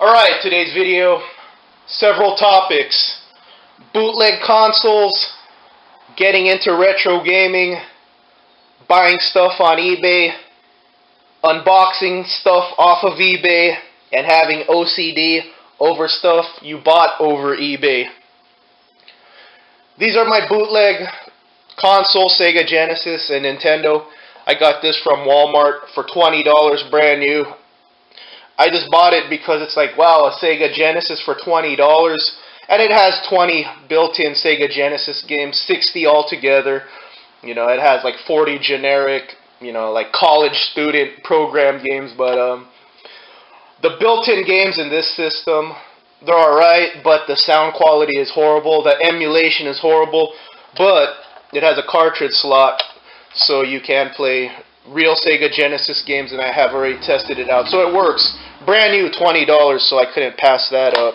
Alright, today's video, several topics. Bootleg consoles, getting into retro gaming, buying stuff on eBay, unboxing stuff off of eBay, and having OCD over stuff you bought over eBay. These are my bootleg console, Sega Genesis and Nintendo. I got this from Walmart for $20 brand new. I just bought it because it's like, wow, a Sega Genesis for $20. And it has 20 built-in Sega Genesis games, 60 altogether. You know, it has like 40 generic, like college student program games. But the built-in games in this system, they're alright, but the sound quality is horrible. The emulation is horrible. But it has a cartridge slot, so you can play real Sega Genesis games, and I have already tested it out. So it works. Brand new, $20, so I couldn't pass that up.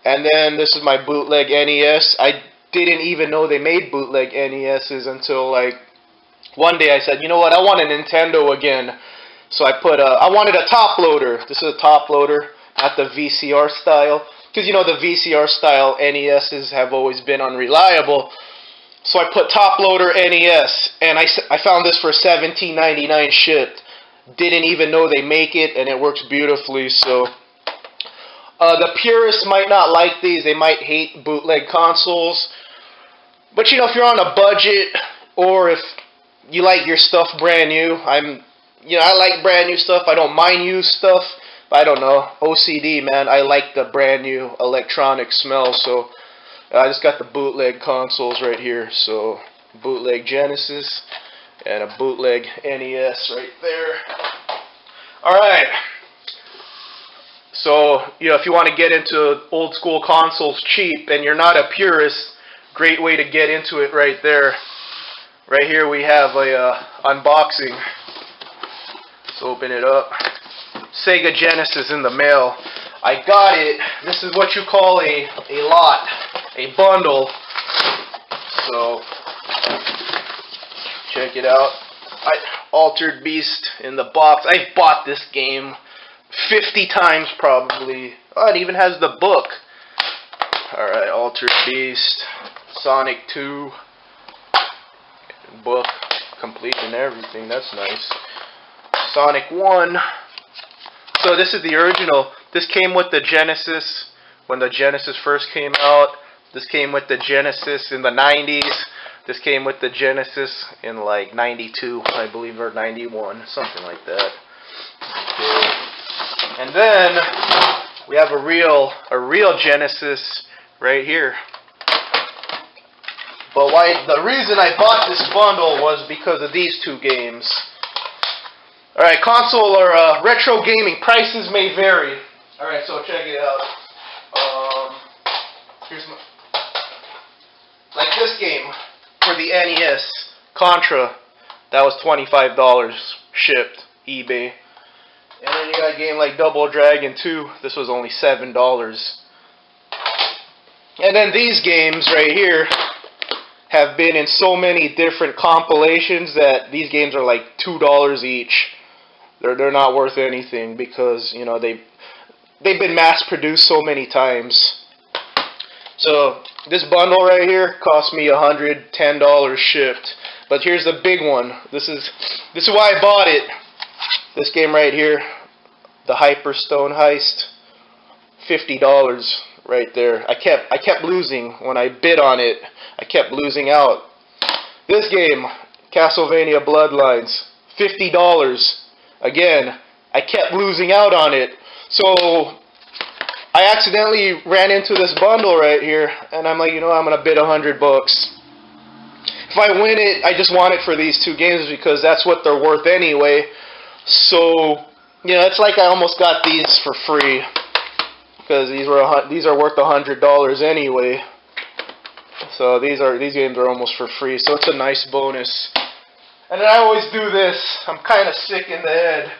And then this is my bootleg NES. I didn't even know they made bootleg NESs until like one day I said, you know what, I want a Nintendo again. So I wanted a top loader. This is a top loader, not the VCR style. Because the VCR style NESs have always been unreliable. So I put top loader NES, and I found this for $17.99 shipped. Didn't even know they make it, and it works beautifully. So the purists might not like these. They might hate bootleg consoles. But if you're on a budget, or if you like your stuff brand new, I like brand new stuff. I don't mind used stuff. But I don't know, OCD, man. I like the brand new electronic smell. So I just got the bootleg consoles right here. So bootleg Genesis and a bootleg NES right there. Alright. So, if you want to get into old school consoles cheap and you're not a purist, great way to get into it right there. Right here we have a unboxing. Let's open it up. Sega Genesis in the mail. I got it. This is what you call a lot, a bundle. So check it out. Altered Beast in the box. I've bought this game 50 times probably. Oh, it even has the book. Alright, Altered Beast, Sonic 2, book, complete and everything. That's nice. Sonic 1. So this is the original. This came with the Genesis when the Genesis first came out. This came with the Genesis in the 90s. This came with the Genesis in like 92, I believe, or 91, something like that. Okay. And then we have a real Genesis right here. But the reason I bought this bundle was because of these two games. Alright, console or retro gaming prices may vary. Alright, so check it out. Here's like this game for the NES, Contra, that was $25 shipped, eBay. And then you got a game like Double Dragon 2, this was only $7. And then these games right here have been in so many different compilations that these games are like $2 each. They're not worth anything because, they've been mass produced so many times. So this bundle right here cost me $110 shipped. But here's the big one. This is why I bought it. This game right here, the Hyperstone Heist, $50 right there. I kept losing when I bid on it. I kept losing out. This game, Castlevania Bloodlines, $50. Again, I kept losing out on it. So I accidentally ran into this bundle right here, and I'm like, I'm going to bid $100. If I win it, I just want it for these two games because that's what they're worth anyway. So, it's like I almost got these for free because these are worth $100 anyway. So these games are almost for free. So it's a nice bonus. And then I always do this. I'm kind of sick in the head.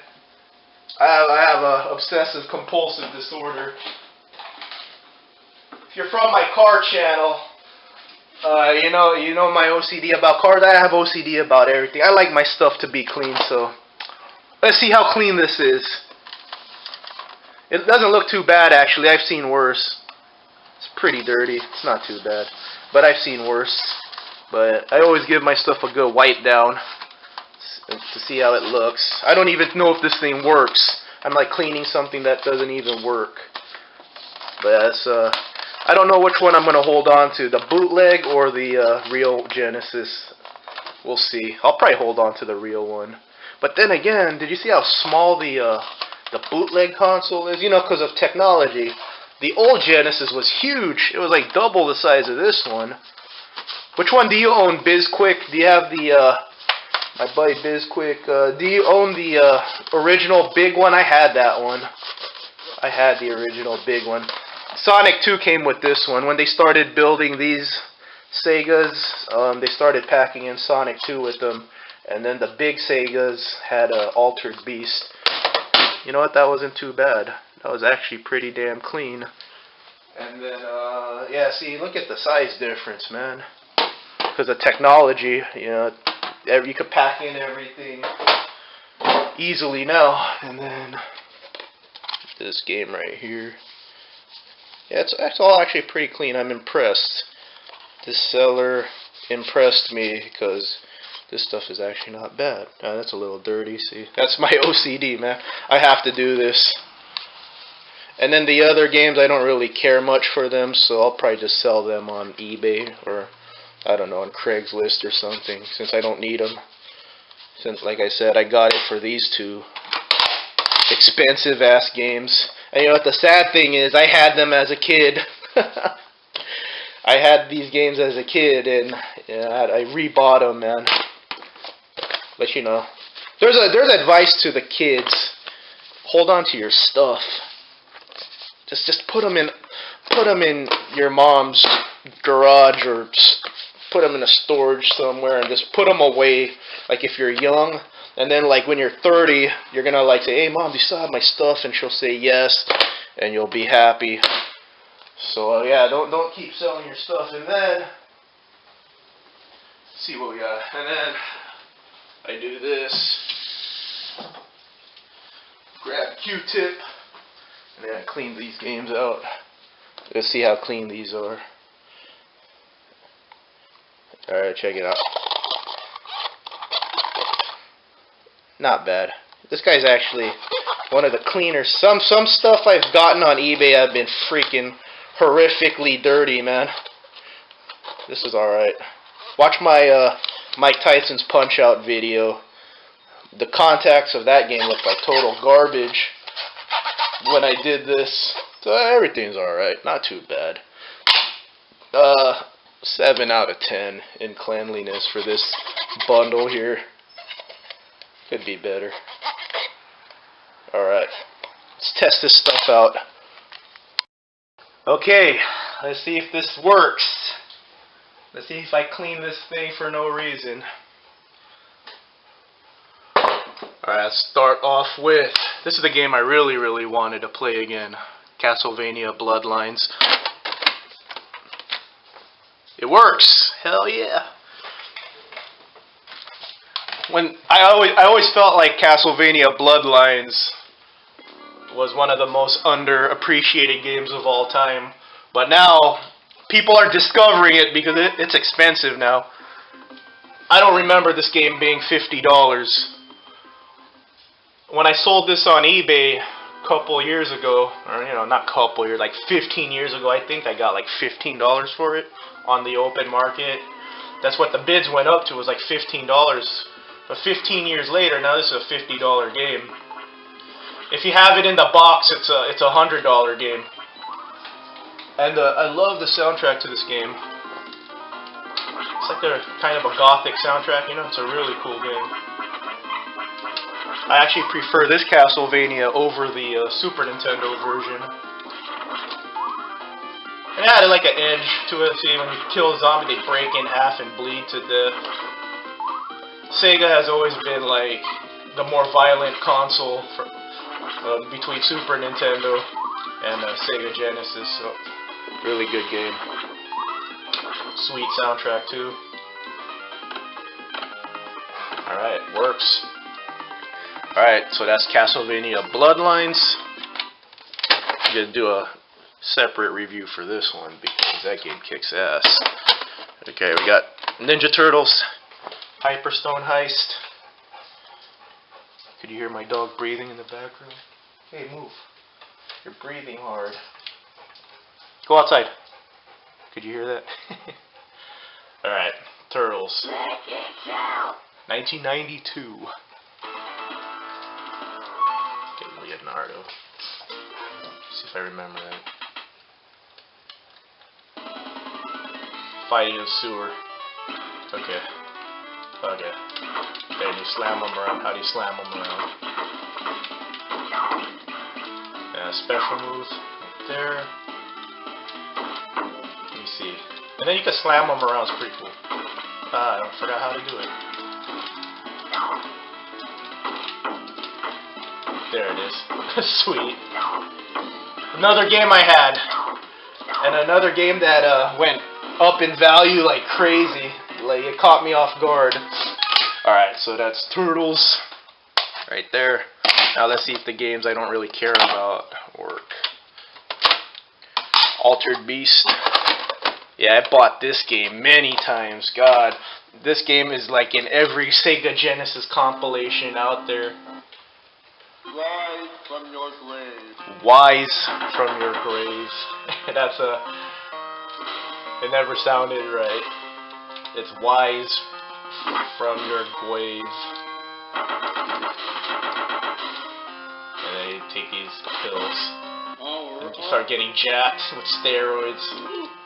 I have a obsessive compulsive disorder. If you're from my car channel, you know my OCD about cars. I have OCD about everything. I like my stuff to be clean, so let's see how clean this is. It doesn't look too bad, actually. I've seen worse. It's pretty dirty. It's not too bad. But I've seen worse. But I always give my stuff a good wipe down to see how it looks. I don't even know if this thing works. I'm like cleaning something that doesn't even work. But that's, I don't know which one I'm going to hold on to, the bootleg or the real Genesis. We'll see. I'll probably hold on to the real one. But then again, did you see how small the bootleg console is? You know, because of technology. The old Genesis was huge. It was like double the size of this one. Which one do you own, BizQuick? Do you have the, my buddy BizQuick, do you own the original big one? I had that one. I had the original big one. Sonic 2 came with this one. When they started building these Segas, they started packing in Sonic 2 with them. And then the big Segas had Altered Beast. You know what? That wasn't too bad. That was actually pretty damn clean. And then, yeah, see, look at the size difference, man. Because of technology, you know, you could pack in everything easily now. And then this game right here. Yeah, it's all actually pretty clean. I'm impressed. This seller impressed me because this stuff is actually not bad. That's a little dirty, see. That's my OCD, man. I have to do this. And then the other games, I don't really care much for them, so I'll probably just sell them on eBay or, I don't know, on Craigslist or something, since I don't need them. Since, like I said, I got it for these two expensive-ass games. And you know what the sad thing is? I had them as a kid. I had these games as a kid, and I rebought them, man. But you know, there's advice to the kids. Hold on to your stuff. Just put them in your mom's garage, or put them in a storage somewhere, and just put them away. Like if you're young, and then like when you're 30, you're gonna like say, "Hey mom, do you still have my stuff?" And she'll say yes, and you'll be happy. So yeah, don't keep selling your stuff. And then let's see what we got. And then I do this. Grab Q-tip. And then I clean these games out. Let's see how clean these are. Alright, check it out. Not bad. This guy's actually one of the cleaners. Some stuff I've gotten on eBay have been freaking horrifically dirty, man. This is alright. Watch my Mike Tyson's Punch-Out video. The contacts of that game look like total garbage when I did this. So everything's alright. Not too bad. 7 out of 10 in cleanliness for this bundle here. Could be better. Alright. Let's test this stuff out. Okay. Let's see if this works. Let's see if I clean this thing for no reason. Alright, let's start off with, this is the game I really, really wanted to play again. Castlevania Bloodlines. It works! Hell yeah! I always felt like Castlevania Bloodlines was one of the most underappreciated games of all time. But now, people are discovering it because it's expensive now. I don't remember this game being $50. When I sold this on eBay a couple years ago, or you know, not couple years, like 15 years ago, I think I got like $15 for it on the open market. That's what the bids went up to, was like $15. But 15 years later, now this is a $50 game. If you have it in the box, it's a $100 game. And I love the soundtrack to this game. It's like a kind of a gothic soundtrack, you know. It's a really cool game. I actually prefer this Castlevania over the Super Nintendo version. It had like an edge to it. See, when you kill a zombie, they break in half and bleed to death. Sega has always been like the more violent console for, between Super Nintendo and Sega Genesis. So, really good game. Sweet soundtrack too. Alright, works. Alright, so that's Castlevania Bloodlines. I'm gonna do a separate review for this one because that game kicks ass. Okay, we got Ninja Turtles, Hyperstone Heist. Could you hear my dog breathing in the background? Hey, move. You're breathing hard. Go outside. Could you hear that? Alright, Turtles. 1992. Okay, Leonardo. See if I remember that. Fighting in the sewer. Okay. Okay. Okay, and you slam them around. How do you slam them around? Yeah, special moves right there. Let me see. And then you can slam them around. It's pretty cool. Ah, I forgot how to do it. There it is. Sweet. Another game I had. And another game that went up in value like crazy. Like, it caught me off guard. Alright, so that's Turtles. Right there. Now let's see if the games I don't really care about work. Altered Beast. Yeah, I bought this game many times. God, this game is like in every Sega Genesis compilation out there. Rise from your grave. Wise from your grave. That's a... It never sounded right. It's wise from your grave. And then you take these pills. And you start getting jacked with steroids.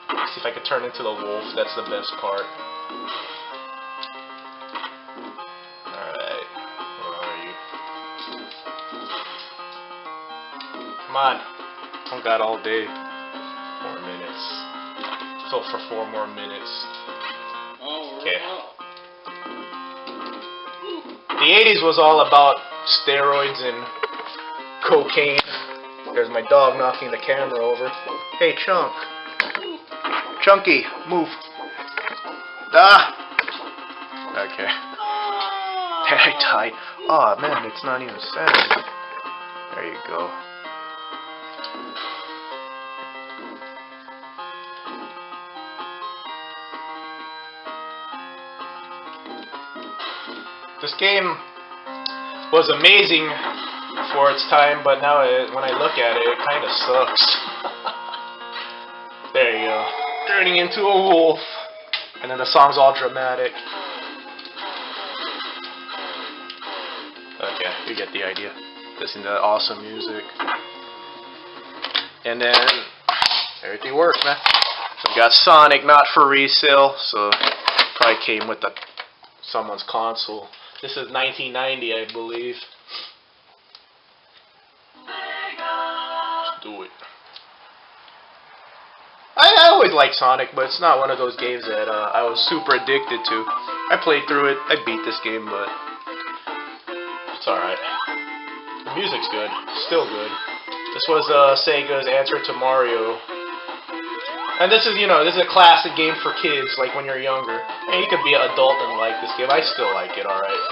Let's see if I can turn into the wolf. That's the best part. Alright. Where are you? Come on. I got all day. 4 minutes. Fill for 4 more minutes. Okay. The 80s was all about steroids and cocaine. There's my dog knocking the camera over. Hey, Chunk. Chunky, move. Ah! Okay. I died. Oh man, it's not even sad. There you go. This game was amazing for its time, but now when I look at it, it kind of sucks. There you go. Turning into a wolf. And then the song's all dramatic. Okay, you get the idea. Listen to that awesome music. And then everything works, man. So we got Sonic, not for resale, so probably came with someone's console. This is 1990, I believe. Let's do it. I always liked Sonic, but it's not one of those games that I was super addicted to. I played through it. I beat this game, but it's alright. The music's good. Still good. This was Sega's answer to Mario. And this is, this is a classic game for kids, like when you're younger. And you could be an adult and like this game. I still like it, alright.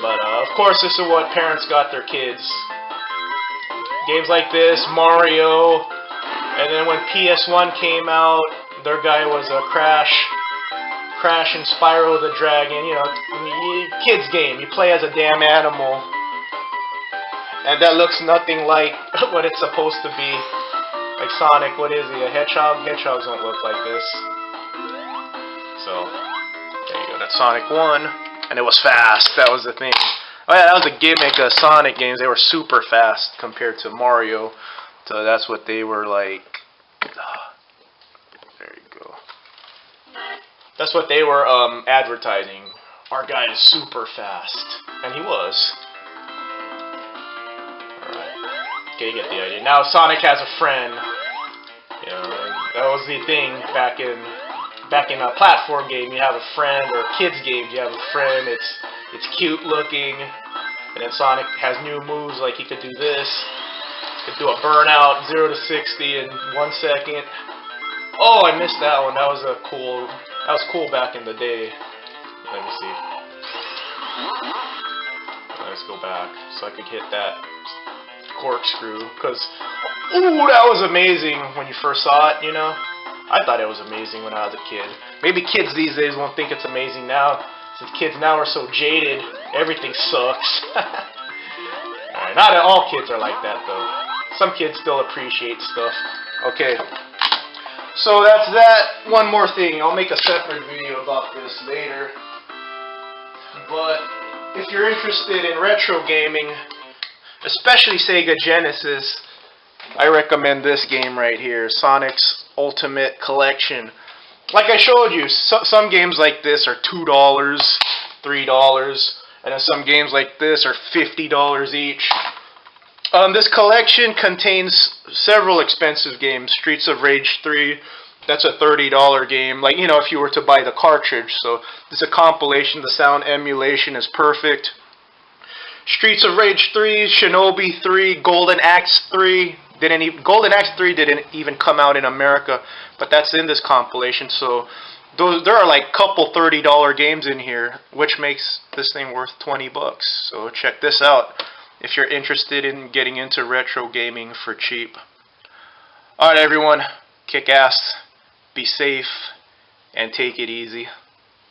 But, of course, this is what parents got their kids. Games like this, Mario. And then when PS1 came out, their guy was a Crash and Spyro the Dragon. Kids game. You play as a damn animal. And that looks nothing like what it's supposed to be. Like Sonic, what is he, a hedgehog? Hedgehogs don't look like this. So, there you go, that's Sonic 1. And it was fast, that was the thing. Oh yeah, that was the gimmick of Sonic games. They were super fast compared to Mario. So that's what they were like. There you go. That's what they were advertising. Our guy is super fast. And he was. Okay, you get the idea. Now Sonic has a friend. That was the thing back in a platform game. You have a friend, or kids games. You have a friend. It's cute looking, and then Sonic has new moves. Like he could do this. He could do a burnout 0 to 60 in 1 second. Oh, I missed that one. That was cool. That was cool back in the day. Let me see. Let's go back so I could hit that corkscrew, because Ooh, that was amazing when you first saw it, you know? I thought it was amazing when I was a kid. Maybe kids these days won't think it's amazing now, since kids now are so jaded, everything sucks. Alright, not all kids are like that, though. Some kids still appreciate stuff. Okay. So that's that. One more thing. I'll make a separate video about this later. But if you're interested in retro gaming, especially Sega Genesis, I recommend this game right here, Sonic's Ultimate Collection. Like I showed you, some games like this are $2, $3, and then some games like this are $50 each. This collection contains several expensive games. Streets of Rage 3, that's a $30 game. Like, you know, if you were to buy the cartridge. So, it's a compilation. The sound emulation is perfect. Streets of Rage 3, Shinobi 3, Golden Axe 3. Golden Axe 3 didn't even come out in America, but that's in this compilation. So, there are like a couple $30 games in here, which makes this thing worth $20. So, check this out if you're interested in getting into retro gaming for cheap. Alright everyone, kick ass, be safe, and take it easy.